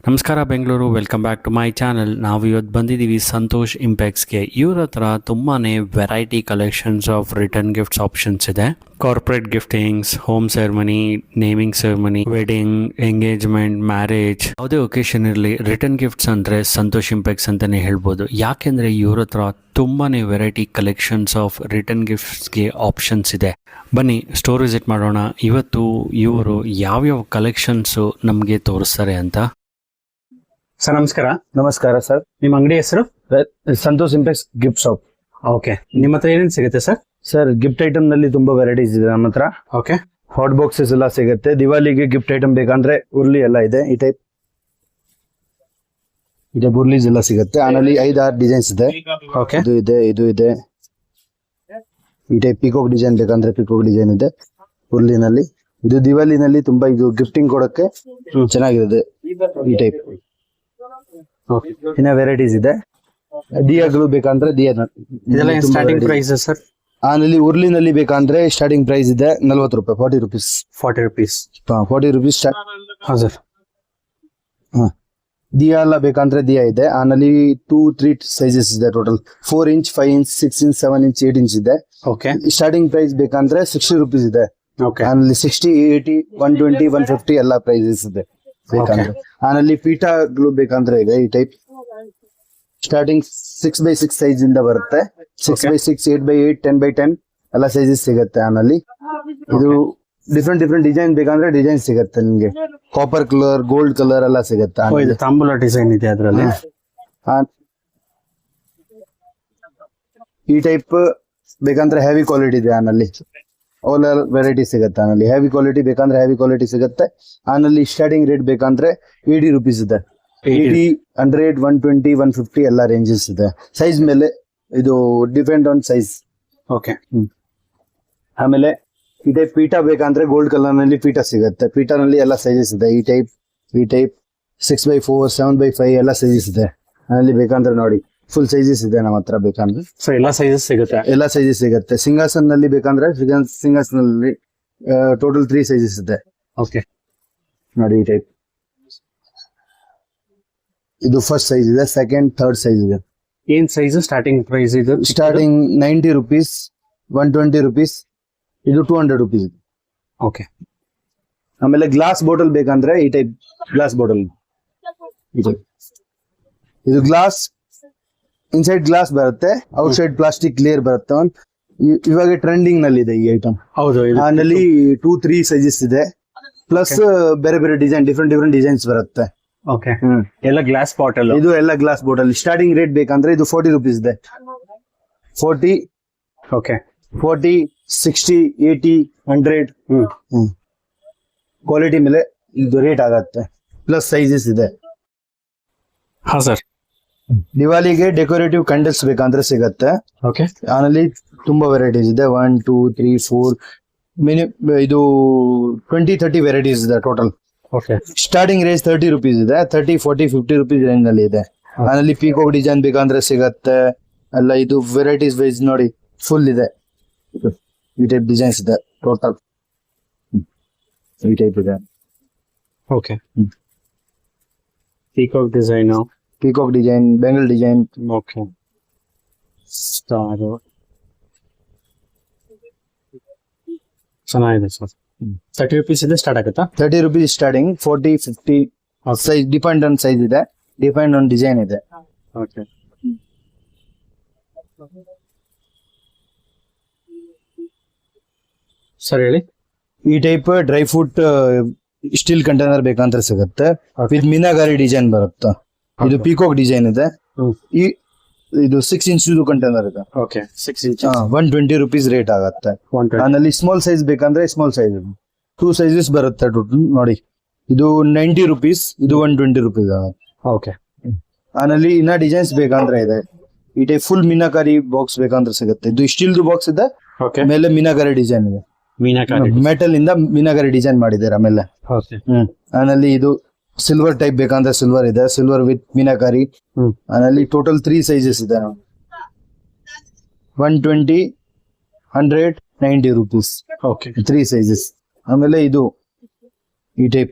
ನಮಸ್ಕಾರ Bengaluru, welcome back to my channel. ನಾವು ಇವತ್ತು ಬಂದಿದ್ದೀವಿ ಸಂತೋಷ್ ಇಂಪೆಕ್ಸ್ಗೆ. ಇವ್ರ ಹತ್ರ ತುಂಬಾ variety collections of return gifts options ಇದೆ. Corporate giftings, home ceremony, naming ceremony, wedding, engagement, marriage, ಯಾವುದೇ ಒಕೇಶನ್ ಇರಲಿ ರಿಟರ್ನ್ ಗಿಫ್ಟ್ಸ್ ಅಂದರೆ ಸಂತೋಷ್ ಇಂಪೆಕ್ಸ್ ಅಂತಲೇ ಹೇಳ್ಬೋದು. ಯಾಕೆಂದರೆ ಇವ್ರ ಹತ್ರ ತುಂಬಾ ವೆರೈಟಿ ಕಲೆಕ್ಷನ್ಸ್ ಆಫ್ ರಿಟರ್ನ್ ಗಿಫ್ಟ್ಸ್ಗೆ ಆಪ್ಷನ್ಸ್ ಇದೆ. ಬನ್ನಿ ಸ್ಟೋರ್ ವಿಸಿಟ್ ಮಾಡೋಣ. ಇವತ್ತು ಇವರು ಯಾವ್ಯಾವ ಕಲೆಕ್ಷನ್ಸು ನಮಗೆ ತೋರಿಸ್ತಾರೆ ಅಂತ. ಸರ್ ನಮಸ್ಕಾರ. ನಮಸ್ಕಾರ ಸರ್. ನಿಮ್ಮ ಅಂಗಡಿ ಹೆಸರು? Santosh Impex gift shop. Okay, ನಿಮ್ಮ ಹತ್ರ ಏನೇನು ಸಿಗುತ್ತೆ ಸರ್? ಸರ್ ಗಿಫ್ಟ್ ಐಟಮ್ ನಲ್ಲಿ ತುಂಬಾ ವೆರೈಟೀಸ್ ಇದೆ ನಮ್ಮ ಹತ್ರ. ಓಕೆ, ಹಾಟ್ ಬಾಕ್ಸಸ್ ಎಲ್ಲ ಸಿಗುತ್ತೆ. ದಿವಾಲಿಗೆ ಗಿಫ್ಟ್ ಐಟಮ್ ಬೇಕಂದ್ರೆ ಉರ್ಲಿ ಎಲ್ಲ ಇದೆ. ಈ ಟೈಪ್ ಉರ್ಲೀಸ್ ಎಲ್ಲ ಸಿಗುತ್ತೆ. ಆಮೇಲೆ 5-6 ಡಿಸೈನ್ಸ್ ಇದೆ. ಓಕೆ, ಇದು ಇದೆ. ಈ ಟೈಪ್ ಪಿಕೋಕ್ ಡಿಸೈನ್ ಬೇಕಂದ್ರೆ ಪಿಕೋಕ್ ಡಿಸೈನ್ ಇದೆ ಉರ್ಲಿನಲ್ಲಿ. ಇದು ದಿವಾಲಿನಲ್ಲಿ ತುಂಬಾ ಇದು ಗಿಫ್ಟಿಂಗ್ ಕೊಡಕ್ಕೆ ಚೆನ್ನಾಗಿದೆ. ಈ ಟೈಪ್ ಇನ್ನ ವೆರೈಟೀಸ್ ಇದೆ. ದಿಯಾಗಳು ಬೇಕಂದ್ರೆ ದಿಯಾ ಸ್ಟಾರ್ಟಿಂಗ್ ಪ್ರೈಸ್ ಸರ್? ಆಮೇಲೆ ಉರ್ಲಿನಲ್ಲಿ ಬೇಕಂದ್ರೆ ಸ್ಟಾರ್ಟಿಂಗ್ ಪ್ರೈಸ್ ಇದೆ 40 ರೂಪಾಯಿ, 40 ರುಪೀಸ್. 40 ರುಪೀಸ್ ಹಾಂ ಸರ್. ದಿಯಾ ಎಲ್ಲ ಬೇಕಂದ್ರೆ ದಿಯಾ ಇದೆ. ಆಮೇಲೆ 2-3 ಸೈಜಸ್ ಇದೆ. Total 4 inch, 5 inch, 6 inch, 7 inch, 8 inch ಇದೆ. ಓಕೆ, ಸ್ಟಾರ್ಟಿಂಗ್ ಪ್ರೈಸ್ ಬೇಕಂದ್ರೆ 60 ರುಪೀಸ್ ಇದೆ. ಓಕೆ, ಆಮೇಲೆ 60, 80, 120, 150 ಎಲ್ಲ ಪ್ರೈಸಸ್ ಇದೆ ಬೇಕಂದ್ರೆ. ಆಮೇಲೆ ಪೀಠಗಳು ಬೇಕಂದ್ರೆ ಇದೆ. ಈ ಟೈಪ್ ಸ್ಟಾರ್ಟಿಂಗ್ 6x6 ಸೈಜ್ ಇಂದ ಬರುತ್ತೆ. 6x6, 8x8, 10x10 ಎಲ್ಲ ಸೈಜಸ್ ಸಿಗುತ್ತೆ. ಆಮೇಲೆ ಇದು ಡಿಫ್ರೆಂಟ್ ಡಿಸೈನ್ ಬೇಕಂದ್ರೆ ಡಿಸೈನ್ ಸಿಗುತ್ತೆ ನಿಮ್ಗೆ. ಕಾಪರ್ ಕಲರ್, ಗೋಲ್ಡ್ ಕಲರ್ ಎಲ್ಲ ಸಿಗುತ್ತೆ. ತಾಂಬೂಲ ಡಿಸೈನ್ ಇದೆ ಅದರಲ್ಲಿ. ಈ ಟೈಪ್ ಬೇಕಂದ್ರೆ ಹೆವಿ ಕ್ವಾಲಿಟಿ ಇದೆ. ಆನಲ್ಲಿ ಆಲ್ ವೆರೈಟಿ ಸಿಗುತ್ತೆ. ಆನಲ್ಲಿ ಹೆವಿ ಕ್ವಾಲಿಟಿ ಬೇಕಂದ್ರೆ ಹೆವಿ ಕ್ವಾಲಿಟಿ ಸಿಗುತ್ತೆ. ಆನಲ್ಲಿ ಸ್ಟಾರ್ಟಿಂಗ್ ರೇಟ್ ಬೇಕಂದ್ರೆ 80 ರುಪೀಸ್ ಇದೆ. 80, 100, 120, 150 ಎಲ್ಲ ರೇಂಜಸ್ ಇದೆ. ಸೈಜ್ ಮೇಲೆ ಇದು ಡಿಪೆಂಡ್ ಆನ್ ಸೈಜ್. ಓಕೆ, ಆಮೇಲೆ ಈ ಟೈಪ್ ಪೀಠ ಬೇಕಂದ್ರೆ ಗೋಲ್ಡ್ ಕಲರ್ ನಲ್ಲಿ ಪೀಠ ಸಿಗುತ್ತೆ. ಪೀಠನಲ್ಲಿ ಎಲ್ಲ ಸೈಜಸ್ ಇದೆ. ಈ ಟೈಪ್ 6x4, 7x5 ಎಲ್ಲ ಸೈಜಸ್ ಇದೆ. ಅಲ್ಲಿ ಬೇಕಂದ್ರೆ ನೋಡಿ ಫುಲ್ ಸೈಜಸ್ ಇದೆ ನಮ್ಮ ಹತ್ರ. ಬೇಕಂದ್ರೆ ಎಲ್ಲ ಸೈಜಸ್ ಸಿಗುತ್ತೆ. ಎಲ್ಲ ಸೈಜಸ್ ಸಿಗುತ್ತೆ. ಸಿಂಹಾಸನ್ ನಲ್ಲಿ ಬೇಕಂದ್ರೆ ಸಿಂಹಾಸನಲ್ಲಿ ಟೋಟಲ್ 3 ಸೈಜಸ್ ಇದೆ. ಓಕೆ, ನೋಡಿ ಈ ಟೈಪ್ ಇದು ಫಸ್ಟ್ ಸೈಜ್ ಇದೆ. ಸೆಕೆಂಡ್, ಥರ್ಡ್ ಸೈಜ್ ಇದೆ. ಏನ್ ಸೈಜ್ ಸ್ಟಾರ್ಟಿಂಗ್ ಪ್ರೈಸ್? ಇದು ಸ್ಟಾರ್ಟಿಂಗ್ 90 ರುಪೀಸ್, 120 ರುಪೀಸ್, ಇದು 200 ರುಪೀಸ್. ಓಕೆ, ಆಮೇಲೆ ಗ್ಲಾಸ್ ಬಾಟಲ್ ಬೇಕಂದ್ರೆ ಈ ಟೈಪ್ ಗ್ಲಾಸ್ ಬಾಟಲ್. ಇದು ಗ್ಲಾಸ್ ಇನ್ಸೈಡ್ ಗ್ಲಾಸ್ ಬರುತ್ತೆ, ಔಟ್ಸೈಡ್ ಪ್ಲಾಸ್ಟಿಕ್ ಲೇಯರ್ ಬರುತ್ತೆ. ಇವಾಗ ಟ್ರೆಂಡಿಂಗ್ ನಲ್ಲಿ ಇದೆ ಈ ಐಟಮ್. ಹೌದು, ಆಮೇಲೆ 2-3 ಸೈಜಸ್ ಇದೆ. ಪ್ಲಸ್ ಬೇರೆ ಡಿಸೈನ್, ಡಿಫ್ರೆಂಟ್ ಡಿಸೈನ್ಸ್ ಬರುತ್ತೆ. ಓಕೆ, ಎಲ್ಲ ಗ್ಲಾಸ್ ಬಾಟಲ್. ಇದು ಎಲ್ಲ ಗ್ಲಾಸ್ ಬಾಟಲ್. ಸ್ಟಾರ್ಟಿಂಗ್ ರೇಟ್ ಬೇಕಂದ್ರೆ ಇದು 40 ರುಪೀಸ್ ಇದೆ. 40, ಓಕೆ, 40, 60, 80, 100 ಕ್ವಾಲಿಟಿ ಮೇಲೆ ಇದು ರೇಟ್ ಆಗತ್ತೆ. ಪ್ಲಸ್ ಸೈಜಸ್ ಇದೆ. ಹಾ ಸರ್. ದಿವಾಲಿಗೆ ಡೆಕೋರೇಟಿವ್ ಕ್ಯಾಂಡಲ್ಸ್ ಬೇಕಂದ್ರೆ ಸಿಗತ್ತೆ. ಓಕೆ, ಆಮೇಲೆ ತುಂಬಾ ವೆರೈಟೀಸ್ ಇದೆ. 1, 2, 3, 4 ಇದು 20-30 ವೆರೈಟೀಸ್ ಇದೆ total. Okay, starting range 30 rupees ಇದೆ. 30, 40, 50 ರುಪೀಸ್ ರೇಂಜ್ ನಲ್ಲಿ ಇದೆ. ಆಮೇಲೆ ಪೀಕೋಕ್ ಡಿಸೈನ್ ಬೇಕಂದ್ರೆ ಸಿಗತ್ತೆ. ಅಲ್ಲ ಇದು ವೆರೈಟೀಸ್ ವೈಸ್ ನೋಡಿ ಫುಲ್ ಇದೆ. ಈ ಟೈಪ್ ಡಿಸೈನ್ಸ್ ಇದೆ ಟೋಟಲ್. ಈ ಟೈಪ್ ಇದೆ. Okay, peacock design, Bengal design. Okay, star ಚೆನ್ನಾಗಿದೆ ಸರ್. 30 ರುಪೀಸ್ ಇದೆ ಸ್ಟಾರ್ಟ್ ಆಗುತ್ತಾ? 30 rupees starting. 40, 50 size depend on size ಇದೆ, ಡಿಪೆಂಡ್ ಆನ್ ಡಿಸೈನ್ ಇದೆ. ಓಕೆ, ಸರ್ ಹೇಳಿ. ಈ type dry fruit steel container ಬೇಕಂತ ಸಿಗುತ್ತೆ. ವಿತ್ ಮೀನಾಗಾರಿ ಡಿಸೈನ್ ಬರುತ್ತೆ. ಇದು ಪೀಕಾಕ್ ಡಿಸೈನ್ ಇದೆ. ಇದು 6 ಇಂಚ್ ಕಂಟೈನರ್ ಇದೆ. ಓಕೆ, 6 ಇಂಚ್ 120 ರುಪೀಸ್ ರೇಟ್ ಆಗತ್ತೆ. ಆಮೇಲೆ ಸ್ಮಾಲ್ ಸೈಜ್ ಬೇಕಂದ್ರೆ ಸ್ಮಾಲ್ ಸೈಜ್ 2 ಸೈಜಸ್ ಬರುತ್ತೆ ಟೋಟಲ್. ನೋಡಿ ಇದು 90 ರುಪೀಸ್, ಇದು 120 ರುಪೀಸ್ ಆಗುತ್ತೆ. ಓಕೆ, ಆಮೇಲೆ ಇನ್ನ ಡಿಸೈನ್ಸ್ ಬೇಕಂದ್ರೆ ಇದೆ. ಈ ಟೈಪ್ ಫುಲ್ ಮೀನಾಕಾರಿ ಬಾಕ್ಸ್ ಬೇಕಂದ್ರೆ ಸಿಗುತ್ತೆ. ಇದು ಸ್ಟೀಲ್ ಬಾಕ್ಸ್ ಇದೆ. ಓಕೆ, ಮೇಲೆ ಮೀನಾಕಾರಿ ಡಿಸೈನ್ ಇದೆ. ಮೀನಾಕಾರಿ ಮೆಟಲ್ ಇಂದ ಮೀನಾಕಾರಿ ಡಿಸೈನ್ ಮಾಡಿದ್ದಾರೆ. ಆಮೇಲೆ ಆಮೇಲೆ ಇದು ಸಿಲ್ವರ್ ಟೈಪ್ ಬೇಕಂದ್ರೆ ಸಿಲ್ವರ್ ಇದೆ. Silver with meenakari. ಆಮೇಲೆ ಟೋಟಲ್ 3 ಸೈಜಸ್ ಇದೆ. 120, 100, 90 rupees. Okay. 3 sizes. ಆಮೇಲೆ ಇದು ಈ ಟೈಪ್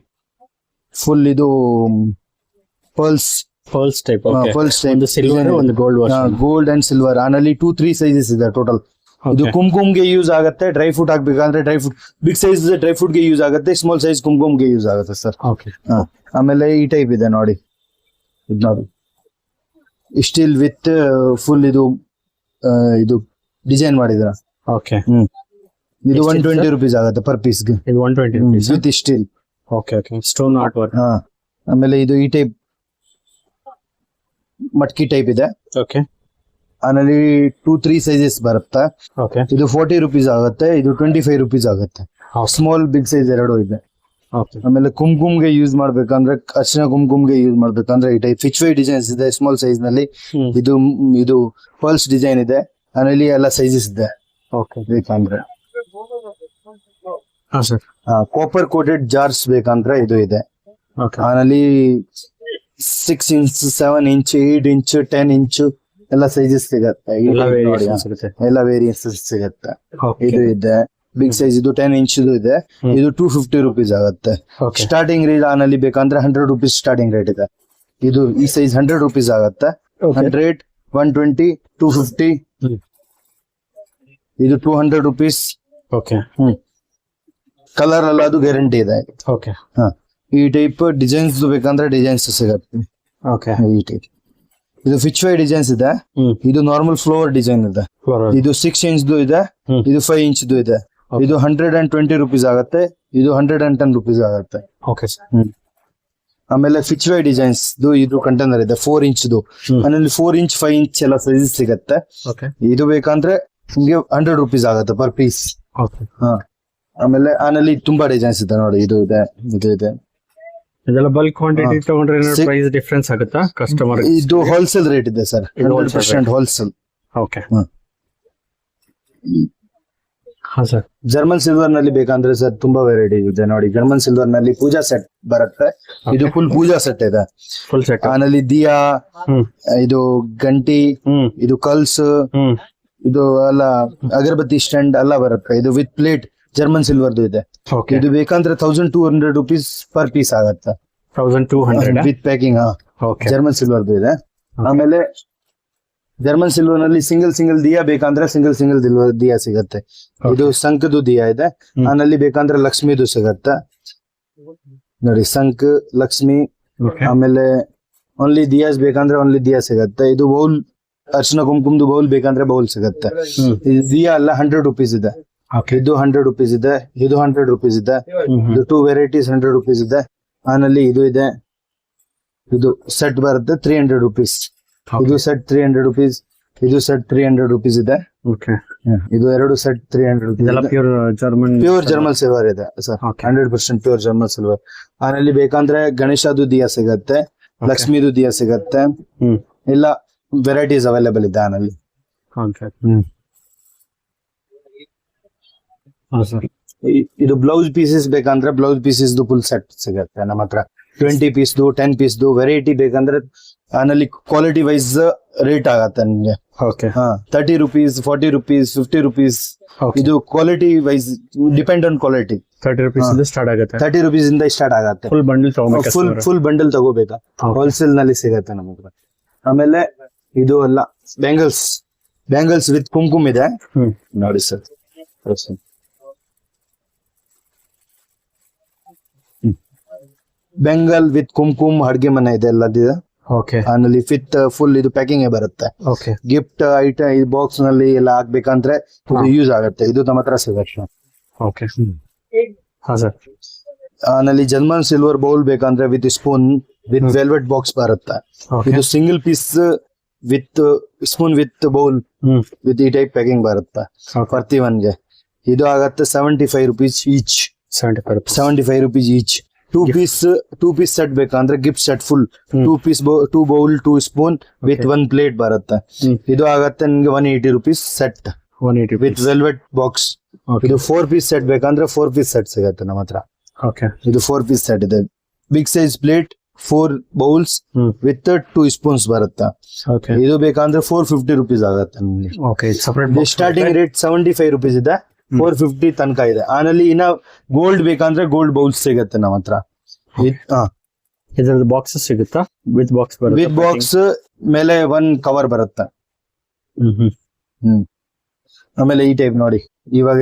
ಫುಲ್ ಇದು ಪರ್ಲ್ಸ್ ಟೈಪ್ ಪರ್ಲ್ಸ್ ಟೈಪ್ ಒಂದು ಸಿಲ್ವರ್ ಒಂದು gold version. Gold and silver. ಆನಲ್ಲಿ 2-3 ಸೈಜಸ್ ಇದೆ ಟೋಟಲ್. ಇದು ಕುಂಕುಮ್ಗೆ ಯೂಸ್ ಆಗುತ್ತೆ, ಡ್ರೈ ಫ್ರೂಟ್ ಹಾಕ್ಬೇಕಂದ್ರೆ dry fruit, big size dry fruit ಗೆ ಯೂಸ್ ಆಗುತ್ತೆ, ಸ್ಮಾಲ್ ಸೈಜ್ ಕುಂಕುಮ್ಗೆ ಯೂಸ್ ಆಗುತ್ತೆ ಸರ್. ಆಮೇಲೆ ಈ ಟೈಪ್ ಇದೆ ನೋಡಿ, ಇದು ನೋಡಿ ಸ್ಟಿಲ್ ವಿತ್ ಫುಲ್ ಇದು ಡಿಸೈನ್ ಮಾಡಿದ್ರ. ಓಕೆ, ಇದು 120 rupees ಆಗುತ್ತೆ ಪರ್ ಪೀಸ್ ಗೆ. ಇದು 120 rupees with still. Okay okay, stone art work. ಆಮೇಲೆ ಇದು ಈ ಟೈಪ್ ಮಟ್ಕಿ ಟೈಪ್ ಇದೆ. ಓಕೆ, ಆಮೇಲೆ 2-3 ಸೈಜಸ್ ಬರುತ್ತೆ. ಓಕೆ, ಇದು 40 rupees ಆಗುತ್ತೆ, ಇದು 25 rupees ಆಗುತ್ತೆ. ಸ್ಮಾಲ್ ಬಿಗ್ ಸೈಜ್ ಎರಡು ಇದೆ. ಓಕೆ, ಆಮೇಲೆ ಕುಂಕುಮ್ಗೆ ಯೂಸ್ ಮಾಡ್ಬೇಕಂದ್ರೆ, ಅರ್ಶಿನ ಕುಂಕುಮ್ಗೆ ಯೂಸ್ ಮಾಡ್ಬೇಕಂದ್ರೆ ಈ ಟೈಪ್ ಫಿಚ್ ವೈ ಡಿಸೈನ್ಸ್ ಇದೆ ಸ್ಮಾಲ್ ಸೈಜ್ ನಲ್ಲಿ. ಇದು ಪರ್ಲ್ಸ್ ಡಿಸೈನ್ ಇದೆ. ಆಮೇಲೆ ಎಲ್ಲ ಸೈಜಸ್ ಇದೆ. ಓಕೆ, ಬೇಕಂದ್ರೆ ಹಾಂ ಸರ್. ಕಾಪರ್ ಕೋಟೆಡ್ ಜಾರ್ಸ್ ಬೇಕಂದ್ರೆ ಇದು ಇದೆ. ಓಕೆ, ಆಮೇಲೆ 6 inch, 7 inch, 8 inch, 10 inch ಎಲ್ಲ ಸೈಜಸ್ ಸಿಗತ್ತೆ. ಎಲ್ಲ ವೇರಿಯೇಷನ್ಸ್ ಇರುತ್ತೆ. ಎಲ್ಲ ವೇರಿಯನ್ಸಸ್ ಸಿಗತ್ತೆ. ಓಕೆ, ಇದು ಇದೆ ಬಿಗ್ ಸೈಜ್, ಇದು 10 inch ಇದೆ. ಇದು 250 rupees ಆಗುತ್ತೆ. ಓಕೆ, ಸ್ಟಾರ್ಟಿಂಗ್ ರೇಟ್ ಆನಲ್ಲಿ ಬೇಕಂದ್ರೆ 100 rupees ಸ್ಟಾರ್ಟಿಂಗ್ ರೇಟ್ ಇದೆ. ಇದು ಈ ಸೈಜ್ 100 rupees ಆಗುತ್ತೆ. 100, 120, 250, ಇದು 200 rupees. ಓಕೆ, ಕಲರ್ ಅಲ್ಲ, ಅದು ಗ್ಯಾರಂಟಿ ಇದೆ. ಓಕೆ, ಈ ಟೈಪ್ ಡಿಸೈನ್ಸ್ ಬೇಕಂದ್ರೆ ಡಿಸೈನ್ಸ್ ಸಿಗತ್ತೆ. ಓಕೆ, ಈ ಟೈಪ್ ಇದು ಫಿಚ್ ವೈ ಡಿಸೈನ್ಸ್ ಇದೆ. ಇದು ನಾರ್ಮಲ್ ಫ್ಲವರ್ ಡಿಸೈನ್ ಇದೆ. ಇದು 6 inch ಇದೆ, ಇದು 5 inch ಇದೆ. ಇದು 120 rupees ಆಗುತ್ತೆ, ಇದು 110 rupees ಆಗುತ್ತೆ. ಓಕೆ, ಆಮೇಲೆ ಫಿಚ್ ವೈ ಡಿಸೈನ್ಸ್ ಇದು ಕಂಟೈನರ್ ಇದೆ 4 inch. ಆಮೇಲೆ 4 inch, 5 inch ಎಲ್ಲ ಸೈಜಸ್ ಸಿಗತ್ತೆ. ಓಕೆ, ಇದು ಬೇಕಂದ್ರೆ ನಿಮ್ಗೆ 100 rupees ಆಗುತ್ತೆ ಪರ್ ಪೀಸ್. ಓಕೆ, ಆಮೇಲೆ ತುಂಬಾ ಡಿಸೈನ್ಸ್ ಇದೆ ನೋಡಿ, ಇದು ಇದೆ, ಇದು ಇದೆ. ಇದೆಲ್ಲ ಬಲ್ಕ್ ಕ್ವಾಂಟಿಟಿ ತಗೊಂಡ್ರೆ ಪ್ರೈಸ್ ಡಿಫರೆನ್ಸ್ ಆಗುತ್ತಾ ಕಸ್ಟಮರ್? ಇದು ಹೋಲ್ಸೇಲ್ ರೇಟ್ ಇದೆ ಸರ್, 100% ಹೋಲ್ಸೇಲ್. ಓಕೆ, ಹಾ ಸರ್. ಜರ್ಮನ್ ಸಿಲ್ವರ್ ನಲ್ಲಿ ಬೇಕಂದ್ರೆ ಸರ್ ತುಂಬಾ ವೆರೈಟಿ ಇದೆ ನೋಡಿ. ಜರ್ಮನ್ ಸಿಲ್ವರ್ ನಲ್ಲಿ ಪೂಜಾ ಸೆಟ್ ಬರುತ್ತೆ. ಇದು ಫುಲ್ ಪೂಜಾ ಸೆಟ್ ಇದೆ, ಫುಲ್ ಸೆಟ್. ಆಮೇಲೆ ದಿಯಾ, ಇದು ಗಂಟಿ, ಇದು ಕಲ್ಸ್, ಇದು ಎಲ್ಲ ಅಗರಬತ್ತಿ ಸ್ಟ್ಯಾಂಡ್ ಎಲ್ಲ ಬರುತ್ತೆ. ಇದು ವಿತ್ ಪ್ಲೇಟ್ ಜರ್ಮನ್ ಸಿಲ್ವರ್ದು ಇದೆ. ಇದು ಬೇಕಂದ್ರೆ 1200 rupees ಪರ್ ಪೀಸ್ ಆಗುತ್ತೆ. 1200 ವಿತ್ ಪ್ಯಾಕಿಂಗ್. ಓಕೆ, ಜರ್ಮನ್ ಸಿಲ್ವರ್ದು ಇದೆ. ಆಮೇಲೆ ಜರ್ಮನ್ ಸಿಲ್ವರ್ ನಲ್ಲಿ ಸಿಂಗಲ್ ದಿಯಾ ಬೇಕಂದ್ರೆ ಸಿಂಗಲ್ ದಿಯಾ ಸಿಗತ್ತೆ. ಇದು ಸಂಕದು ದಿಯಾ ಇದೆ. ಆನಲ್ಲಿ ಬೇಕಂದ್ರೆ ಲಕ್ಷ್ಮಿದು ಸಿಗತ್ತೆ ನೋಡಿ, ಸಂಕ್, ಲಕ್ಷ್ಮಿ. ಆಮೇಲೆ ಓನ್ಲಿ ದಿಯಾಸ್ ಬೇಕಂದ್ರೆ ಓನ್ಲಿ ದಿಯಾ ಸಿಗತ್ತೆ. ಇದು ಬೌಲ್, ಅರ್ಶಿನ ಕುಂಕುಮದು ಬೌಲ್ ಬೇಕಂದ್ರೆ ಬೌಲ್ ಸಿಗತ್ತೆ. ಇದು ದಿಯಾ ಎಲ್ಲ 100 rupees ಇದೆ. ಇದು 100 rupees ಇದೆ, ಇದು 100 rupees ಇದೆ. ಇದು 2 varieties 100 rupees ಇದೆ. ಆನಲ್ಲಿ ಇದು ಇದೆ, ಇದು ಸೆಟ್ ಬರುತ್ತೆ 300 rupees. ಇದು ಸೆಟ್ 300 rupees, ಇದು ಸೆಟ್ 300 rupees ಇದೆ. ಓಕೆ, ಇದು ಎರಡು ಸೆಟ್ 300 rupees. ಇದೆಲ್ಲ ಪ್ಯೂರ್ ಜರ್ಮನ್ ಸಿಲ್ವರ್ ಇದೆ ಸರ್, 100% ಪ್ಯೂರ್ ಜರ್ಮನ್ ಸಿಲ್ವರ್. ಆನಲ್ಲಿ ಬೇಕಂದ್ರೆ ಗಣೇಶದು ದಿಯಾ ಸಿಗತ್ತೆ, ಲಕ್ಷ್ಮಿದು ದಿಯಾ ಸಿಗತ್ತೆ. ಎಲ್ಲ ವೆರೈಟೀಸ್ ಅವೈಲೇಬಲ್ ಇದೆ ಆನಲ್ಲಿ. ಇದು ಬ್ಲೌಸ್ ಪೀಸಸ್ ಬೇಕಂದ್ರೆ ಬ್ಲೌಸ್ ಪೀಸಸ್ ಫುಲ್ ಸೆಟ್ ಸಿಗತ್ತೆ ನಮ್ಮ ಹತ್ರ. 20 piece, 10 piece ವೆರೈಟಿ ಬೇಕಂದ್ರೆ ಆನಲ್ಲಿ ಕ್ವಾಲಿಟಿ ವೈಸ್ ರೇಟ್ ಆಗತ್ತೆ ನಿಮ್ಗೆ. 30 rupees, 40 rupees, 50 rupees. ಇದು quality wise depend on quality. 30 rupees ಇಂದ ಸ್ಟಾರ್ಟ್ ಆಗುತ್ತೆ. 30 rupees ಇಂದ ಸ್ಟಾರ್ಟ್ ಆಗತ್ತೆ. ಫುಲ್ ಬಂಡಲ್ ತಗೋಬೇಕು, ಫುಲ್ ಬಂಡಲ್ ತಗೋಬೇಕಾ, ಹೋಲ್ಸೇಲ್ ನಲ್ಲಿ ಸಿಗತ್ತೆ ನಮ್ಮ ಹತ್ರ. ಆಮೇಲೆ ಇದು ಎಲ್ಲ ಬ್ಯಾಂಗಲ್ಸ್ ವಿತ್ ಕುಂಕುಮ್ ಇದೆ ನೋಡಿ ಸರ್. ಬೆಂಗಲ್ ವಿತ್ ಕುಂಕುಮ್ ಅಡ್ಗೆ ಮನೆ ಇದೆ ಎಲ್ಲದಿದೆ. ಆಮೇಲೆ ವಿತ್ ಫುಲ್ ಇದು ಪ್ಯಾಕಿಂಗ್ ಬರುತ್ತೆ. ಗಿಫ್ಟ್ ಐಟಮ್ ಈ ಬಾಕ್ಸ್ ನಲ್ಲಿ ಎಲ್ಲ ಹಾಕ್ಬೇಕಂದ್ರೆ ಇದು ಯೂಸ್ ಆಗುತ್ತೆ. ಇದು ನಮ್ಮ ಹತ್ರ ಸಿಗುತ್ತೆ. ಆಮೇಲೆ ಜರ್ಮನ್ ಸಿಲ್ವರ್ ಬೌಲ್ ಬೇಕಂದ್ರೆ with spoon with velvet box ಬರುತ್ತೆ. ಇದು single piece with spoon with bowl with ಈ ಟೈಪ್ ಪ್ಯಾಕಿಂಗ್ ಬರುತ್ತೆ ಪ್ರತಿ ಒನ್ಗೆ. ಇದು ಆಗತ್ತೆ 75 rupees each. 75 rupees each. 2 piece set ಬೇಕಂದ್ರೆ gift set full 2 piece 2 bowl 2 spoon with 1 plate ಬರುತ್ತೆ. ಇದು ಆಗತ್ತೆ ನಿಮ್ಗೆ 180 rupees set with velvet box. ಇದು 4 piece ಸೆಟ್ ಬೇಕಂದ್ರೆ 4 piece ಸೆಟ್ ಸಿಗತ್ತೆ ನಮ್ಮ ಹತ್ರ. ಇದು 4 piece ಸೆಟ್ ಇದೆ. Big size plate 4 bowls with 2 spoons ಬರುತ್ತೆ. ಇದು ಬೇಕಂದ್ರೆ 450 rupees ಆಗತ್ತೆ ನಿಮ್ಗೆ. ಸ್ಟಾರ್ಟಿಂಗ್ ರೇಟ್ 75 rupees ಇದೆ, 450 ತನಕ ಇದೆ. ಆನಲ್ಲಿ ಇನ್ನ ಗೋಲ್ಡ್ ಬೇಕಂದ್ರೆ ಗೋಲ್ಡ್ ಬೌಲ್ಸ್ ಸಿಗತ್ತೆ ನಮ್ಮ ಹತ್ರ. ಇದ್ರದ್ದು ಬಾಕ್ಸಸ್ ಸಿಗುತ್ತಾ? ವಿತ್ ಬಾಕ್ಸ್ ವಿತ್ ಬಾಕ್ಸ್ ಮೇಲೆ ಒನ್ ಕವರ್ ಬರುತ್ತೆ. ಆಮೇಲೆ ಈ ಟೈಪ್ ನೋಡಿ, ಇವಾಗ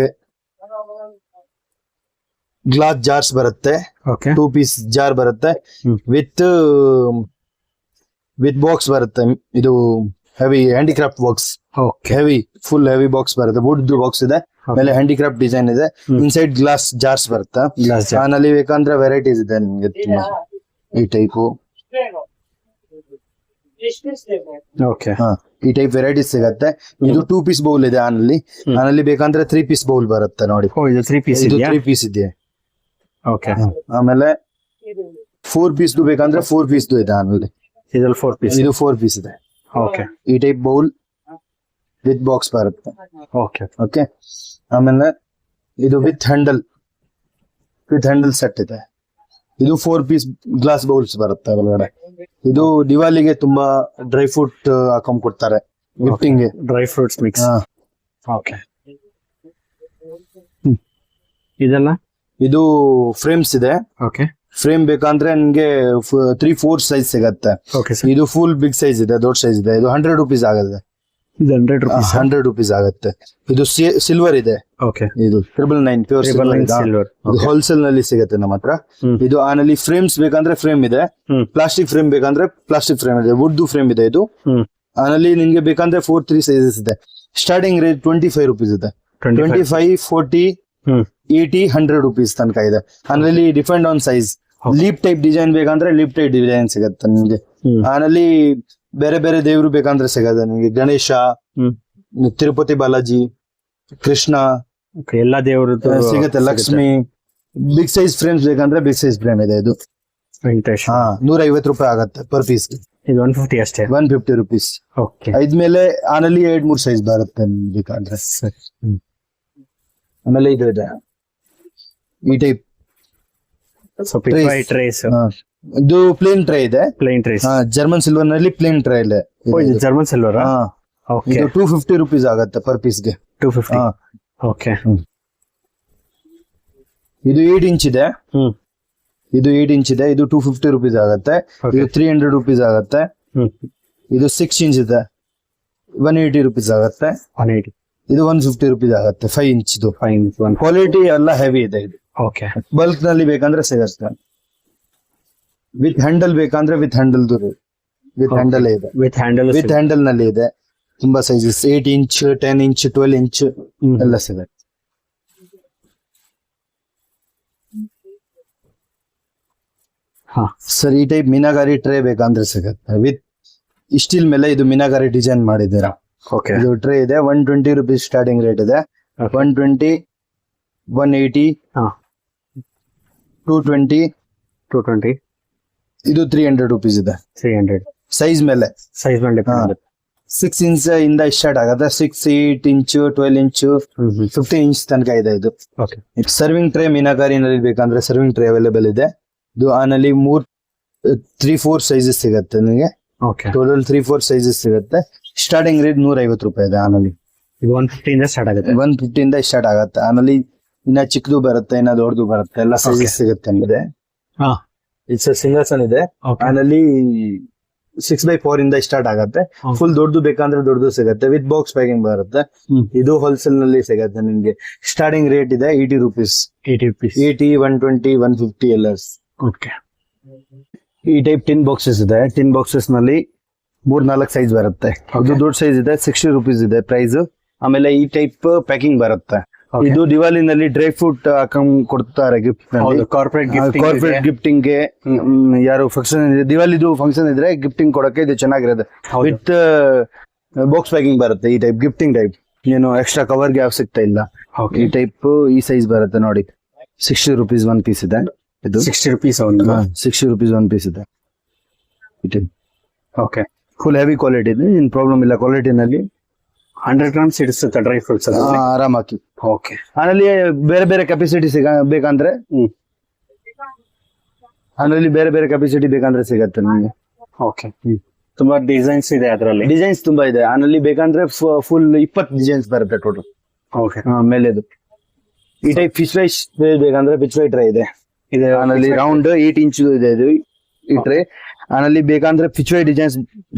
ಗ್ಲಾಸ್ ಜಾರ್ಸ್ ಬರುತ್ತೆ, ಓಕೆ 2 ಪೀಸ್ ಜಾರ್ ಬರುತ್ತೆ, ವಿತ್ ಬಾಕ್ಸ್ ಬರುತ್ತೆ. ಇದು heavy handicraft box, okay full heavy box ಬರುತ್ತೆ. ವುಡ್ ಬಾಕ್ಸ್ ಇದೆ, ಮೇಲೆ ಹ್ಯಾಂಡಿಕ್ರಾಫ್ಟ್ ಡಿಸೈನ್ ಇದೆ, ಇನ್ಸೈಡ್ ಗ್ಲಾಸ್ ಜಾರ್ಸ್ ಬರುತ್ತೆ. ನಲ್ಲಿ ಬೇಕಂದ್ರೆ ವೆರೈಟೀಸ್ ಇದೆ ನಿಮ್ಗೆ ತುಂಬಾ. ಈ ಟೈಪು ಓಕೆ ಈ ಟೈಪ್ ವೆರೈಟೀಸ್ ಸಿಗತ್ತೆ. ಇದು 2 ಪೀಸ್ ಬೌಲ್ ಇದೆ ಆನಲ್ಲಿ ಬೇಕಂದ್ರೆ 3 ಪೀಸ್ ಬೌಲ್ ಬರುತ್ತೆ ನೋಡಿ. ಇದು 3 ಪೀಸ್ ಇದು ಇದೆಯಾ? 3 ಪೀಸ್ ಇದೆ. ಓಕೆ ಆಮೇಲೆ 4 ಪೀಸ್ ಬೇಕಂದ್ರೆ 4 ಪೀಸ್ ಇದೆ ಆನಲ್ಲಿ. ಇದ್ರಲ್ಲಿ 4 ಪೀಸ್. ಇದು 4 ಪೀಸ್ ಇದೆ. ಓಕೆ ಈ ಟೈಪ್ ಬೌಲ್ ವಿತ್ ಬಾಕ್ಸ್ ಬರುತ್ತೆ. ಓಕೆ ಓಕೆ, ಆಮೇಲೆ ಇದು ವಿತ್ ಹ್ಯಾಂಡಲ್ ಸೆಟ್ ಇದೆ. ಇದು 4 ಪೀಸ್ ಗ್ಲಾಸ್ ಬೌಲ್ಸ್ ಬರುತ್ತೆ ಒಳಗಡೆ. ಇದು ದಿವಾಲಿಗೆ ತುಂಬಾ ಡ್ರೈ ಫ್ರೂಟ್ ಹಾಕೊಂಡ್ ಕೊಡ್ತಾರೆ gifting. Dry fruits mix. Okay ಇದೆಲ್ಲ ಇದು ಫ್ರೇಮ್ಸ್ ಇದೆ. ಓಕೆ ಫ್ರೇಮ್ ಬೇಕಂದ್ರೆ ನಿಮ್ಗೆ 3-4 ಸೈಜ್ ಸಿಗತ್ತೆ. Okay sir. ಇದು ಫುಲ್ ಬಿಗ್ ಸೈಜ್ ಇದೆ, ದೊಡ್ಡ ಸೈಜ್ ಇದೆ. ಇದು 100 rupees ಆಗುತ್ತೆ. ಇದು 100 rupees. 100 rupees ಆಗುತ್ತೆ. ಇದು ಸಿಲ್ವರ್ ಇದೆ. ಓಕೆ ಇದು 999 ಪ್ಯೂರ್ ಸಿಲ್ವರ್. ಇದು ಹೋಲ್ಸೇಲ್ ನಲ್ಲಿ ಸಿಗುತ್ತೆ ನಮ್ಮ ಹತ್ರ. ಇದು ಆನಲ್ಲಿ ಫ್ರೇಮ್ಸ್ ಬೇಕಂದ್ರೆ ಫ್ರೇಮ್ ಇದೆ, ಪ್ಲಾಸ್ಟಿಕ್ ಫ್ರೇಮ್ ಬೇಕಂದ್ರೆ ಪ್ಲಾಸ್ಟಿಕ್ ಫ್ರೇಮ್ ಇದೆ, ವುಡ್ ಫ್ರೇಮ್ ಇದೆ. ಇದು ಆನಲ್ಲಿ ನಿಮ್ಗೆ ಬೇಕಂದ್ರೆ 4-3 ಸೈಜಸ್ ಇದೆ. ಸ್ಟಾರ್ಟಿಂಗ್ ರೇಟ್ 25 rupees ಇದೆ. 25, 40, 80, 100 rupees ತನಕ ಇದೆ. ಆನಲ್ಲಿ depend on size. Leaf type design ಬೇಕಂದ್ರೆ ಲೀಪ್ ಟೈಪ್ ಡಿಸೈನ್ ಸಿಗುತ್ತೆ ನಿಮ್ಗೆ. ಆನಲ್ಲಿ ಬೇರೆ ಬೇರೆ ದೇವರು ಬೇಕಂದ್ರೆ ಸಿಗತ್ತೆ ನಿಮ್ಗೆ. ಗಣೇಶ, ತಿರುಪತಿ ಬಾಲಾಜಿ, ಕೃಷ್ಣ, ಎಲ್ಲಾ ದೇವರದ್ದು ಸಿಗತ್ತೆ. ಲಕ್ಷ್ಮಿ. ಬಿಗ್ ಸೈಜ್ ಫ್ರೇಮ್ಸ್ ಬೇಕಂದ್ರೆ ಬಿಗ್ ಸೈಜ್ ಫ್ರೇಮ್ ಇದೆ. ಇದು ವೆಂಕಟೇಶ್. 150 ರೂಪಾಯಿ ಆಗತ್ತೆ ಪರ್ ಪೀಸ್. ಇದು 150 ಅಷ್ಟೇ. 150 rupees. ಓಕೆ ಇದ್ಮೇಲೆ ಆನಲ್ಲಿ 2-3 ಸೈಜ್ ಬರುತ್ತೆ ಬೇಕಂದ್ರೆ. ಆಮೇಲೆ ಇದು ಇದೆ ಈ ಟೈಪ್. ಸೊ ಪಿಕ್ವೈ ಟ್ರೇಸ್. ಇದು ಪ್ಲೇನ್ ಟ್ರೇ ಇದೆ. Plain trays. ಜರ್ಮನ್ ಸಿಲ್ವರ್ ನಲ್ಲಿ ಪ್ಲೇನ್ ಟ್ರೇ ಇದೆ. ಇದು ಜರ್ಮನ್ ಸಿಲ್ವರ್. ಓಕೆ ಇದು 250 rupees ಆಗತ್ತೆ ಪರ್ ಪೀಸ್ ಗೆ. 250. ಓಕೆ ಇದು 8 ಇಂಚ್ ಇದೆ. ಇದು 8 ಇಂಚ್ ಇದೆ. ಇದು 250 rupees ಆಗತ್ತೆ. ಇದು 300 rupees ಆಗತ್ತೆ. ಇದು 6 ಇಂಚ್ ಇದೆ, 180 rupees ಆಗತ್ತೆ. 180. ಇದು 150 rupees ಆಗತ್ತೆ. 5 ಇಂಚ್ ಇದು. ಕ್ವಾಲಿಟಿ ಎಲ್ಲ ಹೆವಿ ಇದೆ. ಇದು ಓಕೆ ಬಲ್ಕ್ ನಲ್ಲಿ ಬೇಕಂದ್ರೆ ಸಿಗತ್ತೆ. ವಿತ್ ಹ್ಯಾಂಡಲ್ ಬೇಕಂದ್ರೆ ವಿತ್ ಹ್ಯಾಂಡಲ್ ಇದೆ. ವಿತ್ ಹ್ಯಾಂಡಲ್ ನಲ್ಲಿ ಇದೆ. ತುಂಬಾ ಸೈಜಸ್ 8 ಇಂಚ್, 10 ಇಂಚ್, 12 ಇಂಚ್ ಎಲ್ಲ ಸಿಗತ್ತೆ. ಸರ್ ಈ ಟೈಪ್ ಮೀನಾಗಾರಿ ಟ್ರೇ ಬೇಕಂದ್ರೆ ಸಿಗತ್ತೆ. ವಿತ್ ಸ್ಟೀಲ್ ಮೇಲೆ ಇದು ಮೀನಾಗಾರಿ ಡಿಸೈನ್ ಮಾಡಿದ್ದೀರಾ. ಓಕೆ ಇದು ಟ್ರೇ ಇದೆ. 120 rupees ಸ್ಟಾರ್ಟಿಂಗ್ ರೇಟ್ ಇದೆ. 120, 180, 220. ಇದು 300 rupees ಇದೆ. 300 ಸೈಜ್ ಮೇಲೆ 6 ಇಂಚ್ ಇಂದ ಸ್ಟಾರ್ಟ್ ಆಗುತ್ತೆ. 6, 8 ಇಂಚ್, 12 ಇಂಚ್, 15 ಇಂಚ್ ತನಕ ಇದೆ. ಇದು ಸರ್ವಿಂಗ್ ಟ್ರೇ ಮೀನಾಕಾರಿನಲ್ಲಿ ಬೇಕಂದ್ರೆ ಸರ್ವಿಂಗ್ ಟ್ರೇ ಅವೈಲೇಬಲ್ ಇದೆ. ಇದು ಆನಲ್ಲಿ 3-4 ಸೈಜಸ್ ಸಿಗತ್ತೆ ನಿಮಗೆ. ಟೋಟಲ್ 3-4 ಸೈಜಸ್ ಸಿಗತ್ತೆ. ಸ್ಟಾರ್ಟಿಂಗ್ ರೇಟ್ 150 ರೂಪಾಯಿ ಇದೆ. ಆನಲ್ಲಿ 150 ಇಂದ ಸ್ಟಾರ್ಟ್ ಆಗುತ್ತೆ. 150 ಇಂದ ಸ್ಟಾರ್ಟ್ ಆಗುತ್ತೆ. ಆನಲ್ಲಿ ಇನ್ನ ಚಿಕ್ಕದು ಬರುತ್ತೆ, ಇನ್ನ ದೊಡ್ಡದು ಬರುತ್ತೆ, ಎಲ್ಲ ಸೈಜಸ್ ಸಿಗುತ್ತೆ ನಮಗೆ. ಇಟ್ಸ್ ಸಿಂಗಲ್ಸನ್ ಇದೆ. ಆನಲ್ಲಿ 6x4 ಇಂದ ಸ್ಟಾರ್ಟ್ ಆಗುತ್ತೆ. ಫುಲ್ ದೊಡ್ಡದು ಬೇಕಂದ್ರೆ ದೊಡ್ಡದು ಸಿಗುತ್ತೆ. ವಿತ್ ಬಾಕ್ಸ್ ಪ್ಯಾಕಿಂಗ್ ಬರುತ್ತೆ. ಇದು ಹೋಲ್ಸೇಲ್ ನಲ್ಲಿ ಸಿಗತ್ತೆ ನಿಮ್ಗೆ. ಸ್ಟಾರ್ಟಿಂಗ್ ರೇಟ್ ಇದೆ 80 rupees. 80, 120, 150 ಎಲ್ಲ. ಓಕೆ ಈ ಟೈಪ್ ಟಿನ್ ಬಾಕ್ಸಸ್ ಇದೆ. ಟಿನ್ ಬಾಕ್ಸಸ್ ನಲ್ಲಿ 3-4 ಸೈಜ್ ಬರುತ್ತೆ. ಇದು ದೊಡ್ಡ ಸೈಜ್ ಇದೆ, 60 rupees ಇದೆ ಪ್ರೈಸ್. ಆಮೇಲೆ ಈ ಟೈಪ್ ಪ್ಯಾಕಿಂಗ್ ಬರುತ್ತೆ. ಇದು ದಿವಾಲಿನಲ್ಲಿ ಡ್ರೈ ಫ್ರೂಟ್ ಹಾಕೊಂಡ್ ಕೊಡ್ತಾರೆ ಗಿಫ್ಟ್. ಕಾರ್ಪೊರೇಟ್ ಗಿಫ್ಟಿಂಗ್ ಗೆ ಯಾರು ಫಂಕ್ಷನ್ ದಿವಾಲಿದು ಫಂಕ್ಷನ್ ಇದ್ರೆ ಗಿಫ್ಟಿಂಗ್ ಕೊಡಕ್ಕೆ ಇದು ಚೆನ್ನಾಗಿರುತ್ತೆ. ವಿತ್ ಬಾಕ್ಸ್ ಪ್ಯಾಕಿಂಗ್ ಬರುತ್ತೆ. ಈ ಟೈಪ್ ಗಿಫ್ಟಿಂಗ್ ಟೈಪ್ ಏನು ಎಕ್ಸ್ಟ್ರಾ ಕವರ್ ಗೆ ಸಿಗ್ತಾ ಇಲ್ಲ. ಈ ಟೈಪ್ ಈ ಸೈಜ್ ಬರುತ್ತೆ ನೋಡಿ. 60 rupees 1 ಪೀಸ್ ಇದೆ. ಇದು 60 rupees 60 rupees 1 ಪೀಸ್ ಇದೆ. ಓಕೆ ಫುಲ್ ಹೆವಿ ಕ್ವಾಲಿಟಿ ಇದೆ. ಏನ್ ಪ್ರಾಬ್ಲಮ್ ಇಲ್ಲ ಕ್ವಾಲಿಟಿನಲ್ಲಿ. 100 grams ಇಡಿಸುತ್ತೆ ಡ್ರೈ ಫ್ರೂಟ್ಸ್. ಆರಾಮಾಗಿ. ಓಕೆ ಅದರಲ್ಲಿ ಬೇರೆ ಬೇರೆ ಕೆಪಾಸಿಟಿ ಬೇಕಂದ್ರೆ ಅದರಲ್ಲಿ ಬೇರೆ ಬೇರೆ ಕೆಪಾಸಿಟಿ ಬೇಕಂದ್ರೆ ಸಿಗತ್ತೆ ನಿಮಗೆ. ಓಕೆ ತುಂಬಾ ಡಿಸೈನ್ಸ್ ಇದೆ ಅದರಲ್ಲಿ. ಡಿಸೈನ್ಸ್ ತುಂಬಾ ಇದೆ. ಅದರಲ್ಲಿ ಬೇಕಂದ್ರೆ ಫುಲ್ 20 ಡಿಸೈನ್ಸ್ ಬರುತ್ತೆ ಟೋಟಲ್. ಓಕೆ ಮೇಲೆದು ಈ ಟೈಪ್ ಫಿಶ್ ಫ್ರೈ ಬೇಕಂದ್ರೆ ಫಿಶ್ ಫ್ರೈ ಟ್ರೈ ಇದೆ. ಅದರಲ್ಲಿ ರೌಂಡ್ 8 ಇಂಚ್ ಇದೆ. ಇದು ಇಟ್ರೆ. ಆನಲ್ಲಿ ಬೇಕಂದ್ರೆ ಪಿಚ್ವೈ ಡಿಸೈನ್ಸ್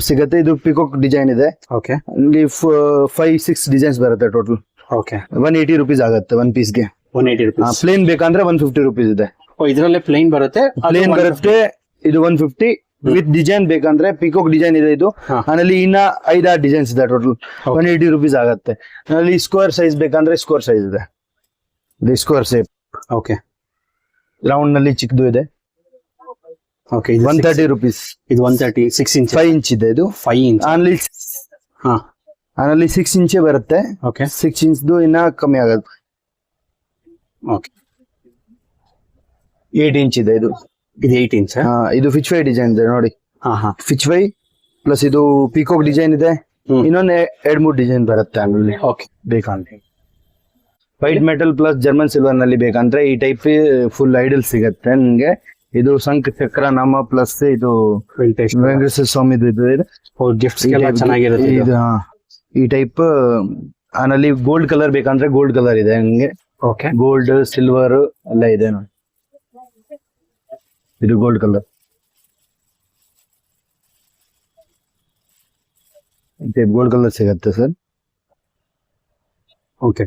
ಸಿಗುತ್ತೆ. ಇದು ಪಿಕಾಕ್ ಡಿಸೈನ್ ಇದೆ. ಓಕೆ ಇಲ್ಲಿ 5-6 ಡಿಸೈನ್ಸ್ ಬರುತ್ತೆ ಟೋಟಲ್. ಓಕೆ 180 rupees ಆಗುತ್ತೆ ಒನ್ ಪೀಸ್ಗೆ. 180 rupees. ಪ್ಲೇನ್ ಬೇಕಂದ್ರೆ 150 rupees ಇದೆ. ಇದರಲ್ಲೇ ಪ್ಲೇನ್ ಬರುತ್ತೆ. ಪ್ಲೇನ್ ಬರುತ್ತೆ ಇದು 150. ವಿತ್ ಡಿಸೈನ್ ಬೇಕಂದ್ರೆ ಪಿಕಾಕ್ ಡಿಸೈನ್ ಇದೆ ಇದು. ಆನಲ್ಲಿ ಇನ್ನ 5-6 ಡಿಸೈನ್ಸ್ ಇದೆ ಟೋಟಲ್. 180 rupees ಆಗುತ್ತೆ. ಆನಲ್ಲಿ ಸ್ಕ್ವೇರ್ ಸೈಜ್ ಬೇಕಂದ್ರೆ ಸ್ಕ್ವೇರ್ ಸೈಜ್ ಇದೆ. ಇದು ಸ್ಕ್ವೇರ್ ಶೇಪ್. ಓಕೆ ರೌಂಡ್ ನಲ್ಲಿ ಚಿಕ್ಕದು ಇದೆ. Okay 130 rupees. ಇದು 130 6 ಇಂಚ್ 5 ಇಂಚ್ ಇದೆ ಇದು. 5 ಇಂಚ್. ಆನಲ್ಲಿ 6 ಇಂಚೇ ಬರುತ್ತೆ. ಓಕೆ 6 ಇಂಚ್ದು ಇನ್ನ ಕಮ್ಮಿ ಆಗುತ್ತೆ. ಓಕೆ 8 ಇಂಚ್ ಇದೆ ಇದು. ಇದು 8 ಇಂಚ್. ಇದು ಫಿಚ್ವೈ ಡಿಸೈನ್ ಇದೆ ನೋಡಿ. ಫಿಚ್ವೈ ಪ್ಲಸ್ ಇದು ಪಿಕಾಕ್ ಡಿಸೈನ್ ಇದೆ. ಇನ್ನೊಂದು 2-3 ಡಿಸೈನ್ ಬರುತ್ತೆ ಆಮೇಲೆ. ಓಕೆ ಬೇಕಂದ್ರೆ white metal plus German silver ನಲ್ಲಿ ಬೇಕಂದ್ರೆ ಈ ಟೈಪ್ ಫುಲ್ ಐಡಲ್ ಸಿಗತ್ತೆ ನಿಮ್ಗೆ. ಇದು ಶಂಖ ಚಕ್ರ ನಾಮ ಪ್ಲಸ್ ಇದು ವೆಂಕಟೇಶ್ವರ ಸ್ವಾಮಿ ಇದೆ. ಗಿಫ್ಟ್ಸ್ ಚೆನ್ನಾಗಿರುತ್ತೆ ಇದು. ಈ ಟೈಪ್ ಆನಲ್ಲಿ ಗೋಲ್ಡ್ ಕಲರ್ ಬೇಕಂದ್ರೆ ಗೋಲ್ಡ್ ಕಲರ್ ಇದೆ ಹಂಗೆ. ಓಕೆ ಗೋಲ್ಡ್ ಸಿಲ್ವರ್ ಎಲ್ಲ ಇದೆ ನೋಡಿ. ಇದು ಗೋಲ್ಡ್ ಕಲರ್. ಗೋಲ್ಡ್ ಕಲರ್ ಸಿಗತ್ತೆ ಸರ್. ಓಕೆ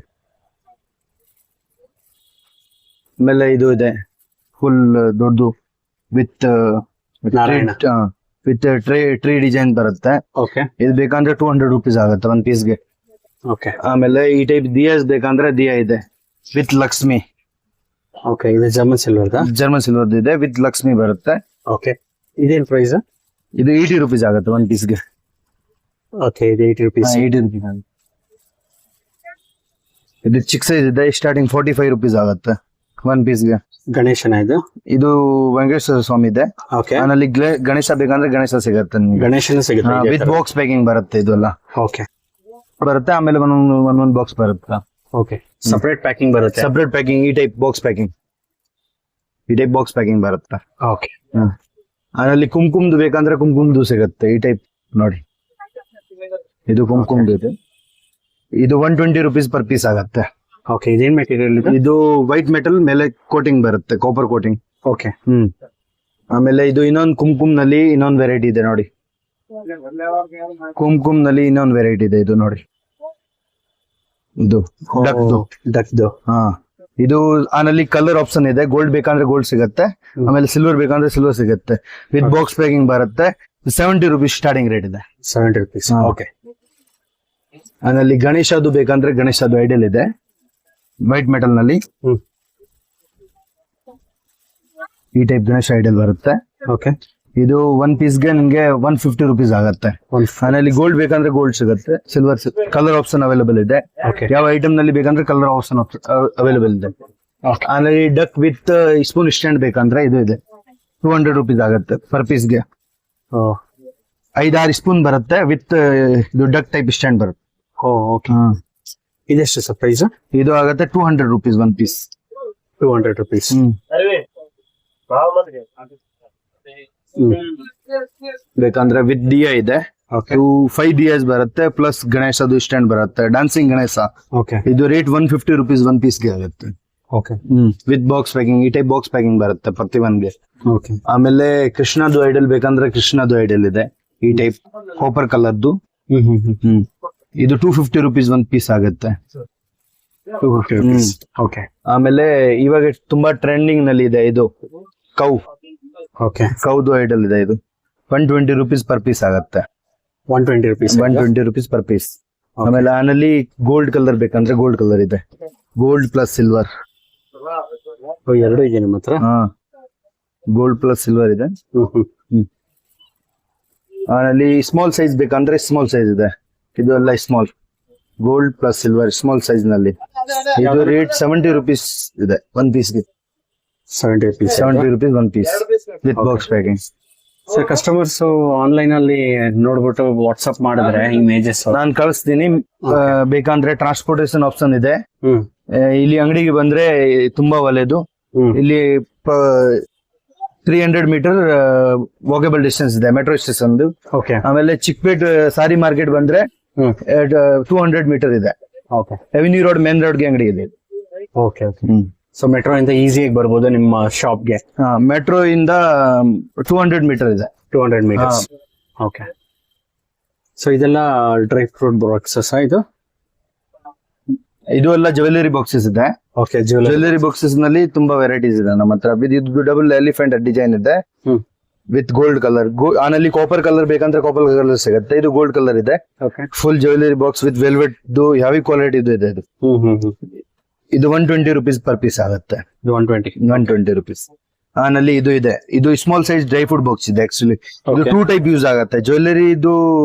ಆಮೇಲೆ ಇದು ಇದೆ ಫುಲ್ ದೊಡ್ಡದು with Narayana. With tree design ಬರುತ್ತೆ. ಓಕೆ ಇದು ಬೇಕಂದ್ರೆ 200 rupees ಆಗುತ್ತೆ ಒಂದ್ ಪೀಸ್ಗೆ. ಓಕೆ ಆಮೇಲೆ ಈ ಟೈಪ್ ದಿಯಾಸ್ ಬೇಕಂದ್ರೆ ದಿಯಾ ಇದೆ ವಿತ್ ಲಕ್ಷ್ಮಿ. ಓಕೆ ಇದು ಜರ್ಮನ್ ಸಿಲ್ವರ್. ಜರ್ಮನ್ ಸಿಲ್ವರ್ ಇದೆ ವಿತ್ ಲಕ್ಷ್ಮಿ ಬರುತ್ತೆ. ಓಕೆ ಇದೇನ್ ಪ್ರೈಸ್? ಇದು 80 rupees ಆಗುತ್ತೆ ಒಂದ್ ಪೀಸ್ಗೆ. ಓಕೆ ಇದು 80 rupees. 80 rupees ಆಗುತ್ತೆ. ಇದು ಚಿಕ್ಕ ಸೈಜ್ ಇದೆ ಸ್ಟಾರ್ಟಿಂಗ್ 45 rupees ಆಗುತ್ತೆ ಒನ್ ಪೀಸ್ಗೆ. ಗಣೇಶನ ಇದು? ಇದು ವೆಂಕಟೇಶ್ವರ ಸ್ವಾಮಿ ಇದೆ. ಓಕೆ ಆಮೇಲೆ ಗಣೇಶ ಬೇಕಂದ್ರೆ ಗಣೇಶ ಸಿಗತ್ತೆ ನಿಮ್ಗೆ. ಗಣೇಶನ ಸಿಗುತ್ತೆ ವಿತ್ ಬಾಕ್ಸ್ ಪ್ಯಾಕಿಂಗ್ ಬರುತ್ತೆ ಇದೆಲ್ಲ ಓಕೆ ಬರುತ್ತೆ. ಆಮೇಲೆ ಒಂದೊಂದು ಬಾಕ್ಸ್ ಬರುತ್ತೆ. ಓಕೆ ಸಪರೇಟ್ ಪ್ಯಾಕಿಂಗ್ ಬರುತ್ತೆ. ಸಪರೇಟ್ ಪ್ಯಾಕಿಂಗ್ ಈ ಟೈಪ್ ಬಾಕ್ಸ್ ಪ್ಯಾಕಿಂಗ್. ಈ ಟೈಪ್ ಬಾಕ್ಸ್ ಪ್ಯಾಕಿಂಗ್ ಬರುತ್ತೆ. ಓಕೆ ಅದರಲ್ಲಿ ಕುಂಕುಮ್ದು ಬೇಕಂದ್ರೆ ಕುಂಕುಮ್ದು ಸಿಗುತ್ತೆ ಈ ಟೈಪ್ ನೋಡಿ. ಇದು ಕುಂಕುಮ್ದು ಇದೆ. ಇದು 120 rupees ಪರ್ ಪೀಸ್ ಆಗುತ್ತೆ. ಓಕೆ ಇದೇನ್ ಮೆಟೀರಿಯಲ್ ಇದು? ಇದು ವೈಟ್ ಮೆಟಲ್ ಮೇಲೆ ಕೋಟಿಂಗ್ ಬರುತ್ತೆ, ಕಾಪರ್ ಕೋಟಿಂಗ್. ಓಕೆ ಆಮೇಲೆ ಇದು ಇನ್ನೊಂದು ಕುಂಕುಮ್ ನಲ್ಲಿ ಇನ್ನೊಂದು ವೆರೈಟಿ ಇದೆ ನೋಡಿ. ಕುಂಕುಮ್ ನಲ್ಲಿ ಇನ್ನೊಂದು ವೆರೈಟಿ ಇದೆ ಇದು ನೋಡಿ. ಇದು ಡಕ್ದು. ಇದು ಆನಲ್ಲಿ ಕಲರ್ ಆಪ್ಷನ್ ಇದೆ. ಗೋಲ್ಡ್ ಬೇಕಂದ್ರೆ ಗೋಲ್ಡ್ ಸಿಗುತ್ತೆ. ಆಮೇಲೆ ಸಿಲ್ವರ್ ಬೇಕಂದ್ರೆ ಸಿಲ್ವರ್ ಸಿಗುತ್ತೆ. ವಿತ್ ಬಾಕ್ಸ್ ಪ್ಯಾಕಿಂಗ್ ಬರುತ್ತೆ. 70 rupees ಸ್ಟಾರ್ಟಿಂಗ್ ರೇಟ್ ಇದೆ. 70 rupees. ಓಕೆ ಆನಲ್ಲಿ ಗಣೇಶದು ಬೇಕಂದ್ರೆ ಗಣೇಶದು ಐಡಲ್ ಇದೆ ವೈಟ್ ಮೆಟಲ್ ನಲ್ಲಿ. ಈ ಟೈಪ್ ಗಣೇಶ ಐಡಲ್ ಬರುತ್ತೆ. ಓಕೆ ಇದು ಒನ್ ಪೀಸ್ಗೆ ನಿಮ್ಗೆ 150 rupees ಆಗುತ್ತೆ. ಆನಲ್ಲಿ ಗೋಲ್ಡ್ ಬೇಕಂದ್ರೆ ಗೋಲ್ಡ್ ಸಿಗುತ್ತೆ. ಸಿಲ್ವರ್ ಕಲರ್ ಆಪ್ಷನ್ ಅವೈಲೇಬಲ್ ಇದೆ. ಯಾವ ಐಟಮ್ ನಲ್ಲಿ ಬೇಕಂದ್ರೆ ಕಲರ್ ಆಪ್ಷನ್ ಅವೈಲೇಬಲ್ ಇದೆ. ಆಮೇಲೆ ಡಕ್ ವಿತ್ ಸ್ಪೂನ್ ಸ್ಟ್ಯಾಂಡ್ ಬೇಕಂದ್ರೆ ಇದು ಇದೆ 200 rupees ಆಗುತ್ತೆ ಪರ್ ಪೀಸ್ಗೆ. 5-6 ಸ್ಪೂನ್ ಬರುತ್ತೆ ವಿತ್ ಇದು ಡಕ್ ಟೈಪ್ ಸ್ಟ್ಯಾಂಡ್ ಬರುತ್ತೆ. ಓಕೆ ಇದೆಷ್ಟು ಸರ್ ಪ್ರೈಸ್? ಇದು ಆಗುತ್ತೆ 200 rupees ಒನ್ ಪೀಸ್. 200 rupees. ಬೇಕಂದ್ರೆ ವಿತ್ ದಿಯಾ ಇದೆ. 5 ದಿಯಾಸ್ ಬರುತ್ತೆ ಪ್ಲಸ್ ಗಣೇಶದು ಸ್ಟ್ಯಾಂಡ್ ಬರುತ್ತೆ. ಡಾನ್ಸಿಂಗ್ ಗಣೇಶ. ಓಕೆ ಇದು ರೇಟ್ 150 rupees ಒನ್ ಪೀಸ್ಗೆ ಆಗುತ್ತೆ. Okay with box packing. ಈ ಟೈಪ್ ಬಾಕ್ಸ್ ಪ್ಯಾಕಿಂಗ್ ಬರುತ್ತೆ ಪ್ರತಿ ಒನ್ಗೆ. ಓಕೆ ಆಮೇಲೆ ಕೃಷ್ಣದು ಐಡಲ್ ಬೇಕಂದ್ರೆ ಕೃಷ್ಣದು ಐಡಲ್ ಇದೆ ಈ ಟೈಪ್ ಕಾಪರ್ ಕಲರ್ದು. ಇದು 250 rupees ಒನ್ ಪೀಸ್ ಆಗುತ್ತೆ. 250 rupees. ಓಕೆ ಆಮೇಲೆ ಇವಾಗ ತುಂಬಾ ಟ್ರೆಂಡಿಂಗ್ ನಲ್ಲಿ ಇದೆ ಇದು ಕೌ. ಓಕೆ ಕೌದು ಐಡಲ್ ಇದೆ. ಇದು 120 rupees ಪರ್ ಪೀಸ್ ಆಗುತ್ತೆ. 120 rupees. 120 rupees per piece. ಆಮೇಲೆ ಆನಲ್ಲಿ ಗೋಲ್ಡ್ ಕಲರ್ ಬೇಕಂದ್ರೆ ಗೋಲ್ಡ್ ಕಲರ್ ಇದೆ. ಗೋಲ್ಡ್ ಪ್ಲಸ್ ಸಿಲ್ವರ್ ಎರಡು ಇದೆ ನಿಮ್ಮ ಹತ್ರ? ಗೋಲ್ಡ್ ಪ್ಲಸ್ ಸಿಲ್ವರ್ ಇದೆ. ಆನಲ್ಲಿ ಸ್ಮಾಲ್ ಸೈಜ್ ಬೇಕಂದ್ರೆ ಸ್ಮಾಲ್ ಸೈಜ್ ಇದೆ. ಇದು ಎಲ್ಲ small gold plus silver small size ನಲ್ಲಿ. ಇದು ರೇಟ್ 70 rupees ಇದೆ ಒನ್ ಪೀಸ್ಗೆ. 70 rupees. 70 rupees one piece with box packing. Sir customers online ಅಲ್ಲಿ ನೋಡ್ಬಿಟ್ಟು ವಾಟ್ಸ್ಆಪ್ ಮಾಡಿದ್ರೆ ಇಮೇಜಸ್ ನಾನ್ ಕಳಿಸ್ತೀನಿ. ಬೇಕಂದ್ರೆ ಟ್ರಾನ್ಸ್ಪೋರ್ಟೇಶನ್ ಆಪ್ಷನ್ ಇದೆ. ಇಲ್ಲಿ ಅಂಗಡಿಗೆ ಬಂದ್ರೆ ತುಂಬಾ ಒಳ್ಳೆಯದು. ಇಲ್ಲಿ 300 meter ವಾಕೇಬಲ್ ಡಿಸ್ಟೆನ್ಸ್ ಇದೆ ಮೆಟ್ರೋ ಸ್ಟೇಷನ್. ಓಕೆ ಆಮೇಲೆ ಚಿಕ್ಕಪೇಟ್ ಸಾರಿ ಮಾರ್ಕೆಟ್ ಬಂದ್ರೆ 200 meter ಇದೆ. ಓಕೆ ಅವೆನ್ಯೂ ರೋಡ್ ಮೇನ್ ರೋಡ್ಗೆ ಅಂಗಡಿ ಇದೆ. ಓಕೆ ಓಕೆ ಸೊ ಮೆಟ್ರೋ ಇಂದ ಈಸಿಯಾಗಿ ಬರ್ಬೋದು ನಿಮ್ಮ ಶಾಪ್ಗೆ. ಮೆಟ್ರೋ ಇಂದ 200 ಮೀಟರ್ ಇದೆ. 200 ಮೀಟರ್ಸ್. ಓಕೆ. ಸೊ ಇದೆಲ್ಲ ಡ್ರೈ ಫ್ರೂಟ್ ಬಾಕ್ಸಸ್ ಇದು ಎಲ್ಲ ಜ್ಯುವೆಲರಿ ಬಾಕ್ಸಸ್ ಇದೆ. ಓಕೆ. ಜ್ಯುವೆಲರಿ ಬಾಕ್ಸಸ್ ನಲ್ಲಿ ತುಂಬಾ ವೆರೈಟೀಸ್ ಇದೆ ನಮ್ಮ ಹತ್ರ. ಇದು ಡಬಲ್ ಎಲಿಫೆಂಟ್ ಡಿಸೈನ್ ಇದೆ ವಿತ್ ಗೋಲ್ಡ್ ಕಲರ್. ಆನಲ್ಲಿ ಕಾಪರ್ ಕಲರ್ ಬೇಕಂದ್ರೆ ಕಾಪರ್ ಕಲರ್ ಸಿಗುತ್ತೆ. ಇದು ಗೋಲ್ಡ್ ಕಲರ್ ಇದೆ. Full jewellery box with velvet heavy quality ಇದೆ. ಇದು 120 ರೂಪೀಸ್ ಪರ್ ಪೀಸ್ ಆಗುತ್ತೆ. 120 ರೂಪೀಸ್. ಆನಲ್ಲಿ ಇದು ಇದೆ. ಇದು small size dry fruit box ಇದೆ. ಆಕ್ಚುಲಿ ಇದು 2 ಟೈಪ್ ಯೂಸ್ ಆಗುತ್ತೆ. ಜ್ಯುವೆಲರಿ ಇದು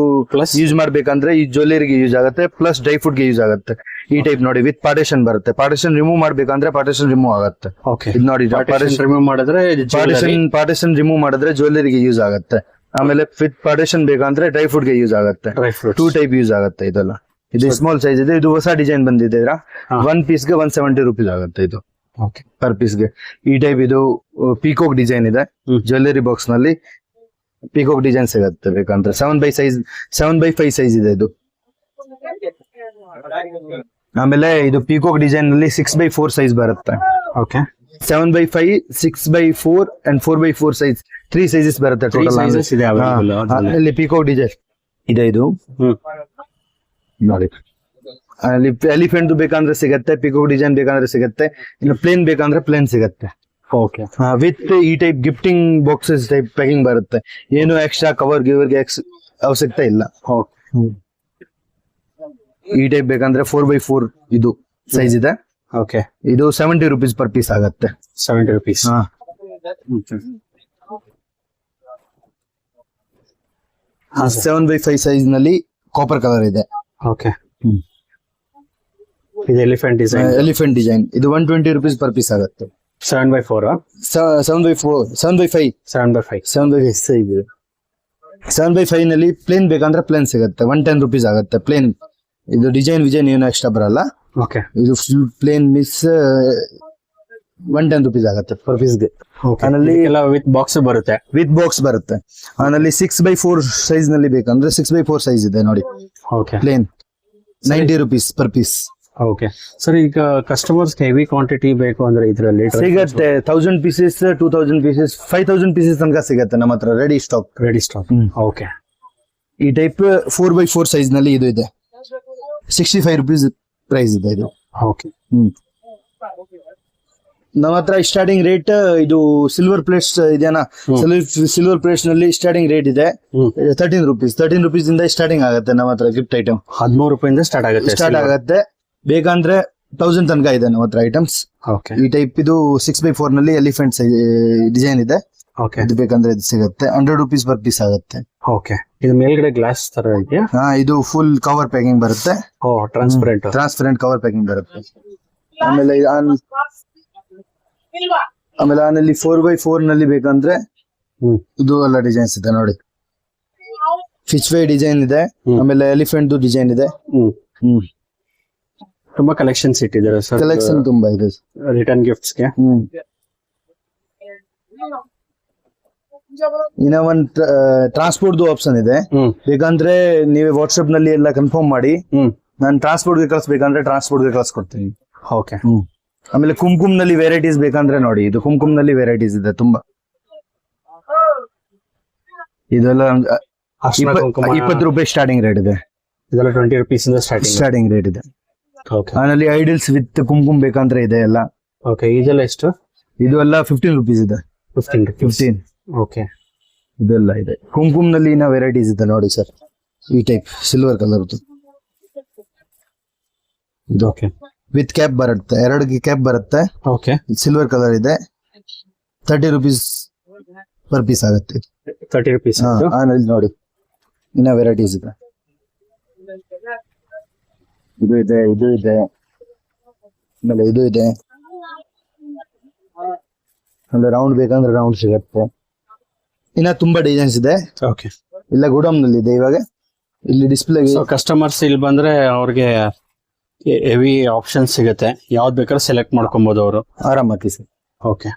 ಪ್ಲಸ್ ಯೂಸ್ ಮಾಡ್ಬೇಕಂದ್ರೆ ಈ ಜ್ಯುವೆಲರಿಗೆ ಯೂಸ್ ಆಗುತ್ತೆ, ಪ್ಲಸ್ ಡ್ರೈ ಫ್ರೂಟ್ ಗೆ ಯೂಸ್ ಆಗುತ್ತೆ. ಈ ಟೈಪ್ ನೋಡಿ ವಿತ್ ಪಾರ್ಟಿಷನ್ ಬರುತ್ತೆ. ಪಾರ್ಟಿಷನ್ ರಿಮೂವ್ ಮಾಡ್ಬೇಕಂದ್ರೆ ಪಾರ್ಟಿಷನ್ ರಿಮೂವ್ ಆಗುತ್ತೆ. ಇದು ನೋಡಿ ರಿಮೂವ್ ಮಾಡಿದ್ರೆ ಪಾರ್ಟಿಷನ್ ರಿಮೂವ್ ಮಾಡಿದ್ರೆ ಜ್ಯುವೆಲರಿಗೆ ಯೂಸ್ ಆಗುತ್ತೆ. ಆಮೇಲೆ ವಿತ್ ಪಾರ್ಟಿಷನ್ ಬೇಕಂದ್ರೆ ಡ್ರೈ ಫ್ರೂಟ್ ಗೆ ಯೂಸ್ ಆಗುತ್ತೆ. 2 ಟೈಪ್ ಯೂಸ್ ಆಗುತ್ತೆ ಇದೆಲ್ಲ. ಇದು ಸ್ಮಾಲ್ ಸೈಜ್ ಇದೆ. ಇದು ಹೊಸ ಡಿಸೈನ್ ಬಂದಿದೆ. 1 ಪೀಸ್ ಗೆ 170 ರೂಪೀಸ್ ಆಗುತ್ತೆ ಇದು ಪರ್ ಪೀಸ್ ಗೆ. ಈ ಟೈಪ್ ಇದು ಪೀಕೋಕ್ ಡಿಸೈನ್ ಇದೆ. ಜ್ಯುವೆಲರಿ ಬಾಕ್ಸ್ ನಲ್ಲಿ ಪೀಕೋಕ್ ಡಿಸೈನ್ ಸಿಗುತ್ತೆ ಬೇಕಂದ್ರೆ 7x5 ಸೈಜ್ ಇದೆ ಇದು. ಆಮೇಲೆ ಇದು ಪೀಕೋಕ್ ಡಿಸೈನ್ ನಲ್ಲಿ 6x4 ಸೈಜ್ ಬರುತ್ತೆ. 7x5, 6x4 and 4x4 size 3 sizes ಬರುತ್ತೆ ಟೋಟಲ್. ಇಲ್ಲಿ ಪೀಕೋಕ್ ಡಿಸೈನ್ ಇದೆ. ಇದು ನೋಡಿ ಅಲ್ಲಿ ಎಲಿಫೆಂಟ್ ಬೇಕಂದ್ರೆ ಸಿಗತ್ತೆ, ಪಿಕೋಕ್ ಡಿಸೈನ್ ಬೇಕಂದ್ರೆ ಸಿಗತ್ತೆ, ಇನ್ನು ಪ್ಲೇನ್ ಬೇಕಂದ್ರೆ ಪ್ಲೇನ್ ಸಿಗತ್ತೆ. ಓಕೆ. ವಿತ್ ಈ type gifting boxes type packing ಬರುತ್ತೆ. ಏನು ಎಕ್ಸ್ಟ್ರಾ ಕವರ್ ಗಿವರ್ಗೆ ಅವಶ್ಯಕತೆ ಇಲ್ಲ. ಈ ಟೈಪ್ ಬೇಕಂದ್ರೆ 4x4 ಇದು ಸೈಜ್ ಇದೆ. ಓಕೆ. ಇದು 70 ರೂಪೀಸ್ ಪರ್ ಪೀಸ್ ಆಗುತ್ತೆ. 70 ರೂಪೀಸ್. 7x5 ಸೈಜ್ ನಲ್ಲಿ ಕಾಪರ್ ಕಲರ್ ಇದೆ. ಓಕೆ. ಇದು ಎಲಿಫೆಂಟ್ ಡಿಸೈನ್. ಇದು 120 ರೂಪೀಸ್ ಪರ್ ಪೀಸ್ ಆಗುತ್ತೆ. 7x4 7x5 size. 7x5 ನಲ್ಲಿ ಪ್ಲೇನ್ ಬೇಕಂದ್ರೆ ಪ್ಲೇನ್ ಸಿಗುತ್ತೆ. 110 ರೂಪೀಸ್ ಆಗುತ್ತೆ ಪ್ಲೇನ್. ಇದು ಡಿಸೈನ್ ಏನು ಎಕ್ಸ್ಟ್ರಾ ಬರಲ್ಲ. ಓಕೆ. ಇದು ಫುಲ್ ಪ್ಲೇನ್ ಮಿಸ್ 110 ರೂಪೀಸ್ ಆಗುತ್ತೆ ಪರ್ ಪೀಸ್ ಗೆ. ವಿತ್ ಬಾಕ್ಸ್ ಬರುತ್ತೆ. ಆನಲ್ಲಿ 6x4 ಸೈಜ್ ನಲ್ಲಿ ಬೇಕಂದ್ರೆ 6x4 ಸೈಜ್ ಇದೆ ನೋಡಿ. Plain 90 rupees per piece. Okay sir. ಈಗ ಕಸ್ಟಮರ್ಸ್ ಹೆವಿ ಕ್ವಾಂಟಿಟಿ ಬೇಕು ಅಂದ್ರೆ ಇದರಲ್ಲಿ ಸಿಗತ್ತೆ. 1000 ಪೀಸಸ್, 2000 ಪೀಸಸ್, 5000 ಪೀಸಸ್ ತನಕ ಸಿಗತ್ತೆ ನಮ್ಮ ಹತ್ರ ರೆಡಿ ಸ್ಟಾಕ್. ಓಕೆ. ಈ ಟೈಪ್ 4x4 ಸೈಜ್ ನಲ್ಲಿ ಇದು ಇದೆ. 65 ರೂಪೀಸ್ ಪ್ರೈಸ್ ಇದೆ ಇದು. ಓಕೆ. ನಮ್ಮ ಹತ್ರ ಸ್ಟಾರ್ಟಿಂಗ್ ರೇಟ್ ಇದು ಸಿಲ್ವರ್ ಪ್ಲೇಟ್ಸ್ ಇದೆಯಾ, ಸಿಲ್ವರ್ ಪ್ಲೇಟ್ಸ್ ನಲ್ಲಿ ಸ್ಟಾರ್ಟಿಂಗ್ ರೇಟ್ ಇದೆ 13 ರೂಪೀಸ್ ಇಂದ ಸ್ಟಾರ್ಟಿಂಗ್ ಆಗುತ್ತೆ ನಮ್ಮ ಹತ್ರ. ಗಿಫ್ಟ್ ಐಟಮ್ 13 ರೂಪಾಯಿಂದ ಸ್ಟಾರ್ಟ್ ಆಗುತ್ತೆ. ಬೇಕಂದ್ರೆ 1000 ತನಕ ಇದೆ ನಮ್ಮ ಹತ್ರ ಐಟಮ್ಸ್. ಈ ಟೈಪ್ ಇದು 6x4 ನಲ್ಲಿ ಎಲಿಫೆಂಟ್ ಡಿಸೈನ್ ಇದೆ. ಇದು ಬೇಕಂದ್ರೆ ಇದು ಸಿಗುತ್ತೆ. 100 ರೂಪೀಸ್ ಪರ್ ಪೀಸ್ ಆಗುತ್ತೆ. ಓಕೆ. ಇದು ಮೇಲ್ಗಡೆ ಗ್ಲಾಸ್ ತರ ಇದೆಯಾ? ಇದು ಫುಲ್ ಕವರ್ ಪ್ಯಾಕಿಂಗ್ ಬರುತ್ತೆ. ಟ್ರಾನ್ಸ್ಪರೆಂಟ್ ಕವರ್ ಪ್ಯಾಕಿಂಗ್ ಬರುತ್ತೆ. ಆಮೇಲೆ ಆನಲ್ಲಿ 4x4 ನಲ್ಲಿ ಬೇಕಂದ್ರೆ ಇದು ಎಲ್ಲ ಡಿಸೈನ್ಸ್ ಇದೆ ನೋಡಿ. ಫಿಶ್ ವೇ ಡಿಸೈನ್ ಇದೆ. ಆಮೇಲೆ ಎಲಿಫೆಂಟ್ ಡಿಸೈನ್ ಇದೆ. ತುಂಬಾ ಕಲೆಕ್ಷನ್ಸ್ ಇಟ್ಟಿದ್ದಾರೆ ಸರ್. ಕಲೆಕ್ಷನ್ ತುಂಬಾ ಇದೆ ರಿಟರ್ನ್ ಗಿಫ್ಟ್ಸ್ ಗೆ. ಇನ್ನ ಒಂದು ಟ್ರಾನ್ಸ್ಪೋರ್ಟ್ ಆಪ್ಷನ್ ಇದೆ. ಬೇಕಂದ್ರೆ ನೀವೇ ವಾಟ್ಸ್ಆಪ್ ನಲ್ಲಿ ಎಲ್ಲ ಕನ್ಫರ್ಮ್ ಮಾಡಿ, ನಾನು ಟ್ರಾನ್ಸ್ಪೋರ್ಟ್ ಗೆ ಕಳಿಸ್ಬೇಕಂದ್ರೆ ಟ್ರಾನ್ಸ್ಪೋರ್ಟ್ ಗೆ ಕಳ್ಸಿಕೊಡ್ತೀನಿ. ಓಕೆ. ಆಮೇಲೆ ಕುಂಕುಮ್ ನಲ್ಲಿ ವೆರೈಟೀಸ್ ಬೇಕಂದ್ರೆ ನೋಡಿ, ಇದು ಕುಂಕುಮ್ ನಲ್ಲಿ ವೆರೈಟೀಸ್ ಇದೆ ತುಂಬಾ. ಇದೆಲ್ಲ 20 ರೂಪಾಯಿ ಸ್ಟಾರ್ಟಿಂಗ್ ರೇಟ್ ಇದೆ. ಇದೆಲ್ಲ 20 ರೂಪೀಸ್ ಇಂದ ಸ್ಟಾರ್ಟಿಂಗ್ ರೇಟ್ ಇದೆ. ಆಮೇಲೆ ಐಡಲ್ಸ್ ವಿತ್ ಕುಂಕುಮ್ ಬೇಕಂದ್ರೆ ಇದೆ ಎಲ್ಲ. ಓಕೆ. ಇದೆಲ್ಲ ಎಷ್ಟು? ಇದು ಎಲ್ಲ 15 ರೂಪೀಸ್ ಇದೆ. 15. ಓಕೆ. ಇದೆಲ್ಲ ಇದೆ. ಕುಂಕುಮ್ ನಲ್ಲಿ ಇನ್ನ ವೆರೈಟೀಸ್ ಇದೆ ನೋಡಿ ಸರ್. ಈ ಟೈಪ್ ಸಿಲ್ವರ್ ಕಲರ್ ಇದು. ಓಕೆ. ವಿತ್ ಕ್ಯಾಪ್ ಬರುತ್ತೆ. 2 ಕ್ಯಾಪ್ ಬರುತ್ತೆ. ಓಕೆ. ಸಿಲ್ವರ್ ಕಲರ್ ಇದೆ. 30 ರೂಪೀಸ್ ಪರ್ ಪೀಸ್ ಆಗುತ್ತೆ. 30 ರೂಪೀಸ್. ನೋಡಿ ಇನ್ನ ವೆರೈಟೀಸ್ ಇದೆ. ಇದು ಇದೆ ಆಮೇಲೆ ಇದು ಇದೆ. ಆಮೇಲೆ ರೌಂಡ್ ಬೇಕಂದ್ರೆ ರೌಂಡ್ ಸಿಗತ್ತೆ. ಇನ್ನ ತುಂಬಾ ಡಿಸೈನ್ಸ್ ಇದೆ. ಓಕೆ. ಇಲ್ಲ ಗೋಡೌನ್ ನಲ್ಲಿ ಇದೆ ಇವಾಗ. ಇಲ್ಲಿ ಡಿಸ್ಪ್ಲೇ ಕಸ್ಟಮರ್ಸ್ ಇಲ್ಲಿ ಬಂದ್ರೆ ಅವ್ರಿಗೆ ಹೆವಿ ಆಪ್ಷನ್ ಸಿಗುತ್ತೆ. ಯಾವ್ದು ಬೇಕಾದ್ರೆ ಸೆಲೆಕ್ಟ್ ಮಾಡ್ಕೊಬಹುದು ಅವರು ಆರಾಮಾಗಿ ಸರ್. ಓಕೆ.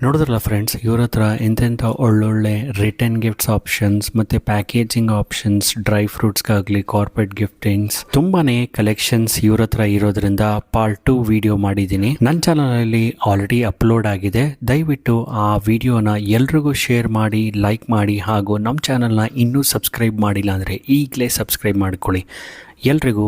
ನೋಡಿದ್ರಲ್ಲ ಫ್ರೆಂಡ್ಸ್, ಇವ್ರ ಹತ್ರ ಎಂತೆಂಥ ಒಳ್ಳೊಳ್ಳೆ ರಿಟರ್ನ್ ಗಿಫ್ಟ್ಸ್ ಆಪ್ಷನ್ಸ್ ಮತ್ತು ಪ್ಯಾಕೇಜಿಂಗ್ ಆಪ್ಷನ್ಸ್, ಡ್ರೈ ಫ್ರೂಟ್ಸ್ಗಾಗಲಿ ಕಾರ್ಪೊರೇಟ್ ಗಿಫ್ಟಿಂಗ್ಸ್ ತುಂಬಾನೇ ಕಲೆಕ್ಷನ್ಸ್ ಇವ್ರ ಹತ್ರ ಇರೋದ್ರಿಂದ ಪಾರ್ಟ್ 2 ವಿಡಿಯೋ ಮಾಡಿದ್ದೀನಿ. ನನ್ನ ಚಾನಲಲ್ಲಿ ಆಲ್ರೆಡಿ ಅಪ್ಲೋಡ್ ಆಗಿದೆ. ದಯವಿಟ್ಟು ಆ ವಿಡಿಯೋನ ಎಲ್ರಿಗೂ ಶೇರ್ ಮಾಡಿ, ಲೈಕ್ ಮಾಡಿ, ಹಾಗೂ ನಮ್ಮ ಚಾನಲ್ನ ಇನ್ನೂ ಸಬ್ಸ್ಕ್ರೈಬ್ ಮಾಡಿಲ್ಲ ಅಂದರೆ ಈಗಲೇ ಸಬ್ಸ್ಕ್ರೈಬ್ ಮಾಡ್ಕೊಳ್ಳಿ. ಎಲ್ರಿಗೂ